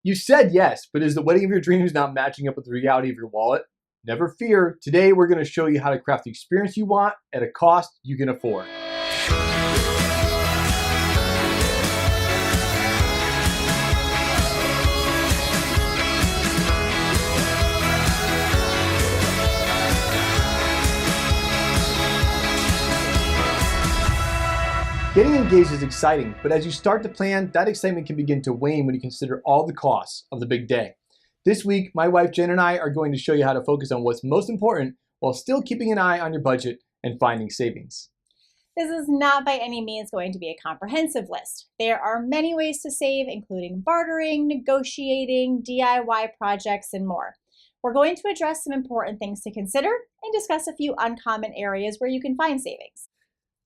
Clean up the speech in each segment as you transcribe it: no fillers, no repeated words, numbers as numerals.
You said yes, but is the wedding of your dreams not matching up with the reality of your wallet? Never fear. Today we're going to show you how to craft the experience you want at a cost you can afford. Getting engaged is exciting, but as you start to plan, that excitement can begin to wane when you consider all the costs of the big day. This week, my wife Jen and I are going to show you how to focus on what's most important while still keeping an eye on your budget and finding savings. This is not by any means going to be a comprehensive list. There are many ways to save, including bartering, negotiating, DIY projects, and more. We're going to address some important things to consider and discuss a few uncommon areas where you can find savings.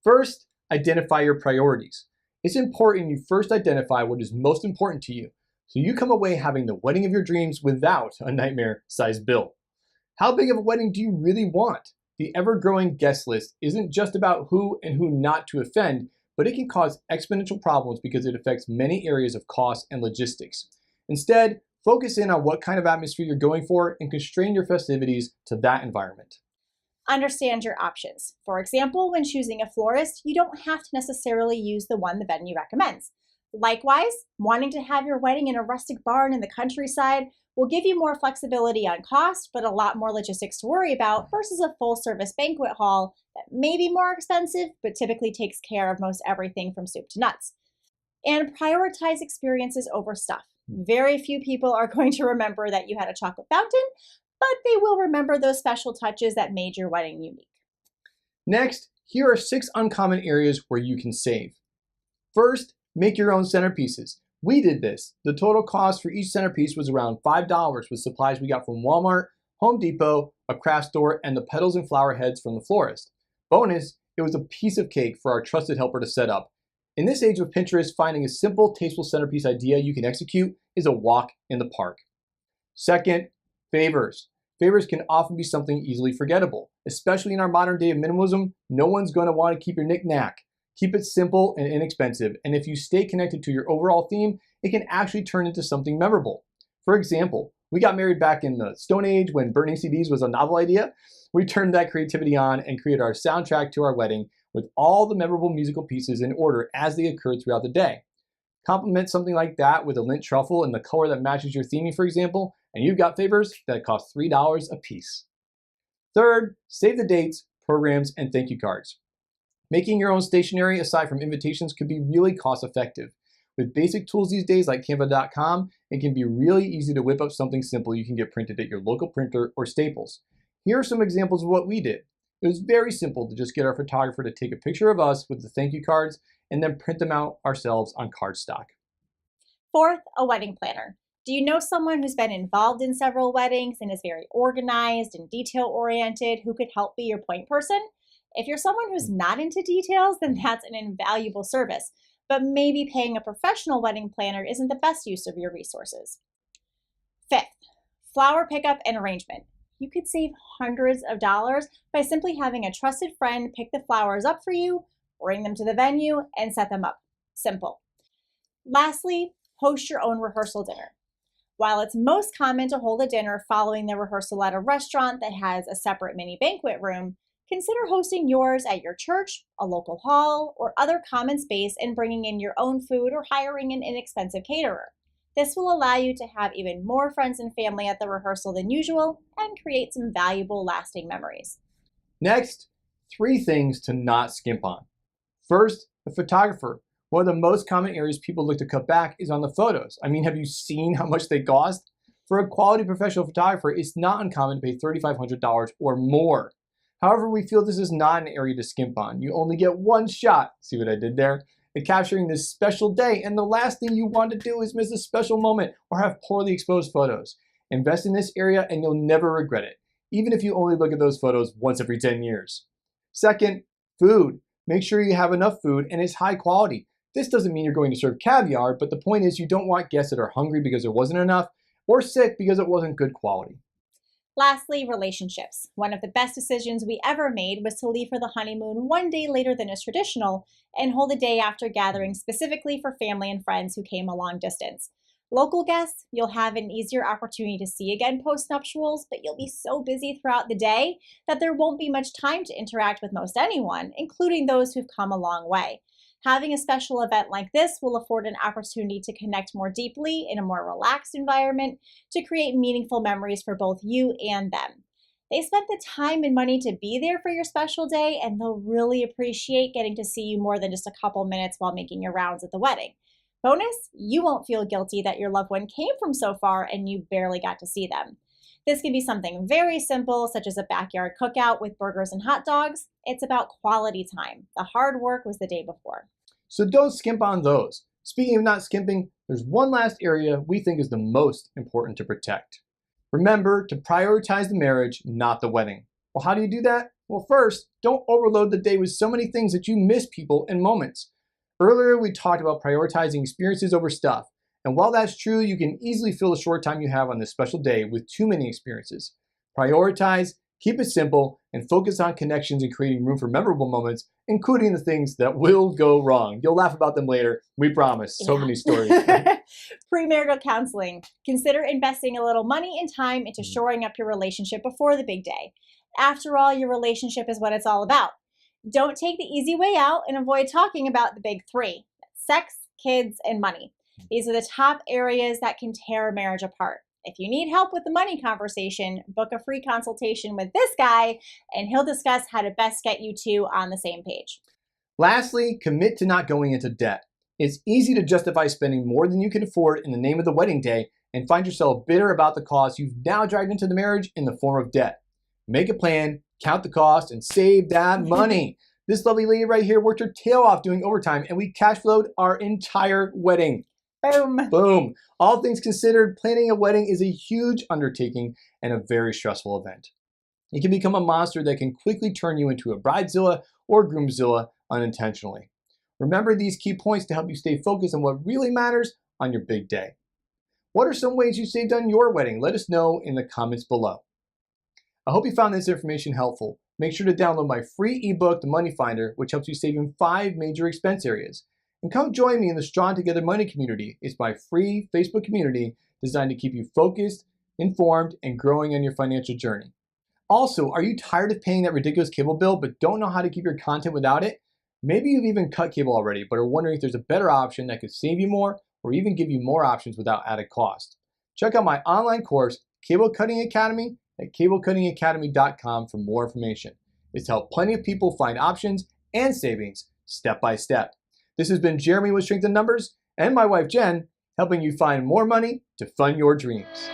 First, identify your priorities. It's important you first identify what is most important to you, so you come away having the wedding of your dreams without a nightmare-sized bill. How big of a wedding do you really want? The ever-growing guest list isn't just about who and who not to offend, but it can cause exponential problems because it affects many areas of cost and logistics. Instead, focus in on what kind of atmosphere you're going for and constrain your festivities to that environment. Understand your options. For example, when choosing a florist, you don't have to necessarily use the one the venue recommends. Likewise, wanting to have your wedding in a rustic barn in the countryside will give you more flexibility on cost, but a lot more logistics to worry about versus a full-service banquet hall that may be more expensive, but typically takes care of most everything from soup to nuts. And prioritize experiences over stuff. Very few people are going to remember that you had a chocolate fountain, but they will remember those special touches that made your wedding unique. Next, here are 6 uncommon areas where you can save. First, make your own centerpieces. We did this. The total cost for each centerpiece was around $5 with supplies we got from Walmart, Home Depot, a craft store, and the petals and flower heads from the florist. Bonus, it was a piece of cake for our trusted helper to set up. In this age of Pinterest, finding a simple, tasteful centerpiece idea you can execute is a walk in the park. Second, favors. Favors can often be something easily forgettable. Especially in our modern day of minimalism, no one's going to want to keep your knick-knack. Keep it simple and inexpensive, and if you stay connected to your overall theme, it can actually turn into something memorable. For example, we got married back in the Stone Age when burning CDs was a novel idea. We turned that creativity on and created our soundtrack to our wedding with all the memorable musical pieces in order as they occurred throughout the day. Complement something like that with a lint truffle in the color that matches your theming, for example, and you've got favors that cost $3 a piece. Third, save the dates, programs, and thank you cards. Making your own stationery aside from invitations could be really cost effective. With basic tools these days like Canva.com, it can be really easy to whip up something simple you can get printed at your local printer or Staples. Here are some examples of what we did. It was very simple to just get our photographer to take a picture of us with the thank you cards and then print them out ourselves on cardstock. Fourth, a wedding planner. Do you know someone who's been involved in several weddings and is very organized and detail-oriented who could help be your point person? If you're someone who's not into details, then that's an invaluable service, but maybe paying a professional wedding planner isn't the best use of your resources. Fifth, flower pickup and arrangement. You could save hundreds of dollars by simply having a trusted friend pick the flowers up for you, bring them to the venue, and set them up. Simple. Lastly, host your own rehearsal dinner. While it's most common to hold a dinner following the rehearsal at a restaurant that has a separate mini banquet room, consider hosting yours at your church, a local hall, or other common space and bringing in your own food or hiring an inexpensive caterer. This will allow you to have even more friends and family at the rehearsal than usual and create some valuable, lasting memories. Next, 3 things to not skimp on. First, the photographer. One of the most common areas people look to cut back is on the photos. I mean, have you seen how much they cost? For a quality professional photographer, it's not uncommon to pay $3,500 or more. However, we feel this is not an area to skimp on. You only get one shot, see what I did there, at capturing this special day, and the last thing you want to do is miss a special moment or have poorly exposed photos. Invest in this area and you'll never regret it, even if you only look at those photos once every 10 years. Second, food. Make sure you have enough food and it's high quality. This doesn't mean you're going to serve caviar, but the point is you don't want guests that are hungry because there wasn't enough or sick because it wasn't good quality. Lastly, relationships. One of the best decisions we ever made was to leave for the honeymoon one day later than is traditional and hold a day after gathering specifically for family and friends who came a long distance. Local guests, you'll have an easier opportunity to see again post-nuptials, but you'll be so busy throughout the day that there won't be much time to interact with most anyone, including those who've come a long way. Having a special event like this will afford an opportunity to connect more deeply in a more relaxed environment to create meaningful memories for both you and them. They spent the time and money to be there for your special day, and they'll really appreciate getting to see you more than just a couple minutes while making your rounds at the wedding. Bonus, you won't feel guilty that your loved one came from so far and you barely got to see them. This can be something very simple, such as a backyard cookout with burgers and hot dogs. It's about quality time. The hard work was the day before. So don't skimp on those. Speaking of not skimping, there's one last area we think is the most important to protect. Remember to prioritize the marriage, not the wedding. Well, how do you do that? Well, first, don't overload the day with so many things that you miss people and moments. Earlier, we talked about prioritizing experiences over stuff. And while that's true, you can easily fill the short time you have on this special day with too many experiences. Prioritize, keep it simple, and focus on connections and creating room for memorable moments, including the things that will go wrong. You'll laugh about them later, we promise. So many stories. Premarital counseling. Consider investing a little money and time into shoring up your relationship before the big day. After all, your relationship is what it's all about. Don't take the easy way out and avoid talking about the big three: sex, kids, and money. These are the top areas that can tear a marriage apart. If you need help with the money conversation, book a free consultation with this guy, and he'll discuss how to best get you two on the same page. Lastly, commit to not going into debt. It's easy to justify spending more than you can afford in the name of the wedding day and find yourself bitter about the cost you've now dragged into the marriage in the form of debt. Make a plan, count the cost, and save that money. This lovely lady right here worked her tail off doing overtime, and we cash flowed our entire wedding. Boom. Boom. All things considered, planning a wedding is a huge undertaking and a very stressful event. It can become a monster that can quickly turn you into a bridezilla or groomzilla unintentionally. Remember these key points to help you stay focused on what really matters on your big day. What are some ways you saved on your wedding? Let us know in the comments below. I hope you found this information helpful. Make sure to download my free ebook, The Money Finder, which helps you save in 5 major expense areas. And come join me in the Strong Together Money community. It's my free Facebook community designed to keep you focused, informed, and growing on your financial journey. Also, are you tired of paying that ridiculous cable bill but don't know how to keep your content without it? Maybe you've even cut cable already but are wondering if there's a better option that could save you more or even give you more options without added cost. Check out my online course, Cable Cutting Academy, at cablecuttingacademy.com for more information. It's helped plenty of people find options and savings step by step. This has been Jeremy with Strength in Numbers and my wife Jen, helping you find more money to fund your dreams.